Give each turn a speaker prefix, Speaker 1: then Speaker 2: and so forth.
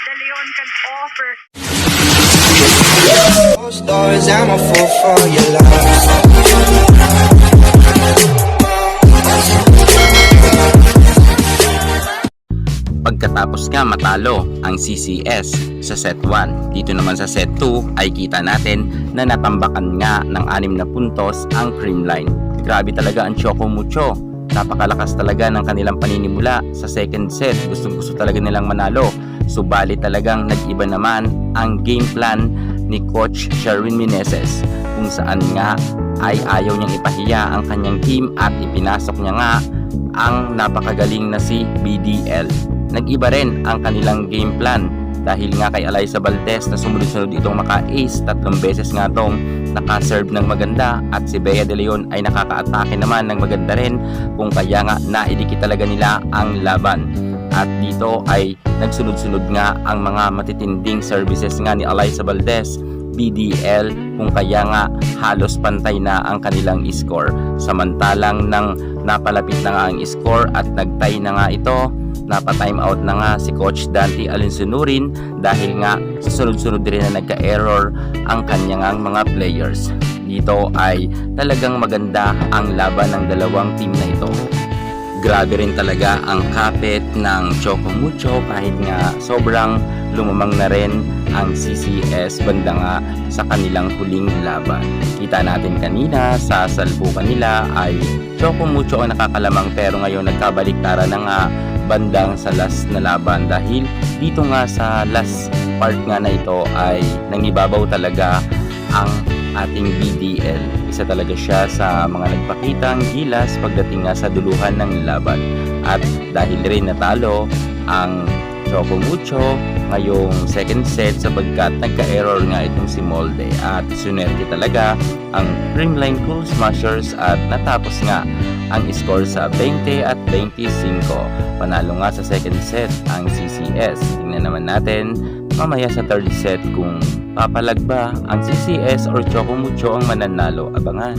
Speaker 1: De Leon can offer.
Speaker 2: Stars, I'm a fool for your love.
Speaker 3: Pagkatapos nga matalo ang CCS sa set 1, dito naman sa set 2 ay kita natin na natambakan nga ng 6 na puntos ang Creamline. Grabe talaga ang Choco Mucho. Napakalakas talaga ng kanilang paninimula sa second set. Gustong-gusto talaga nilang manalo. Subalit talagang nag-iba naman ang game plan ni Coach Sherwin Meneses, kung saan nga ay ayaw niyang ipahiya ang kanyang team at ipinasok niya nga ang napakagaling na si BDL. Nag-iba rin ang kanilang game plan dahil nga kay Alyssa Valdez na sumunod-sunod itong maka-ace, 3 beses nga itong nakaserve ng maganda, at si Bea De Leon ay nakaka-atake naman ng maganda rin, kung kaya nga naidikit talaga nila ang laban. At dito ay nagsunod-sunod nga ang mga matitinding services nga ni Alyssa Valdez, BDL, kung kaya nga halos pantay na ang kanilang score. Samantalang nang napalapit na nga ang score at nagtay na nga ito, napa-time out na nga si Coach Dante Alinsunurin dahil nga sa sunod-sunod rin na nagka-error ang kanyang mga players. Dito ay talagang maganda ang laban ng dalawang team na ito. Grabe rin talaga ang kapit ng Choco Mucho kahit nga sobrang lumamang na rin ang CCS banda nga sa kanilang huling laban. Kita natin kanina sa salpukan nila ay Choco Mucho ang nakakalamang, pero ngayon nagkabaliktaran na nga bandang sa last na laban dahil dito nga sa last part nga na ito ay nangibabaw talaga ang ating BDL. Isa talaga siya sa mga nagpakitang gilas pagdating nga sa duluhan ng laban, at dahil rin natalo ang Choco Mucho ngayong second set sapagkat nagka-error nga itong si Molde, at sunerte talaga ang Creamline Cool Smashers at natapos nga ang score sa 20 at 25. Panalo nga sa second set ang CCS. Tingnan naman natin mamaya sa third set kung papalag ba ang CCS or Choco Mucho ang mananalo. Abangan.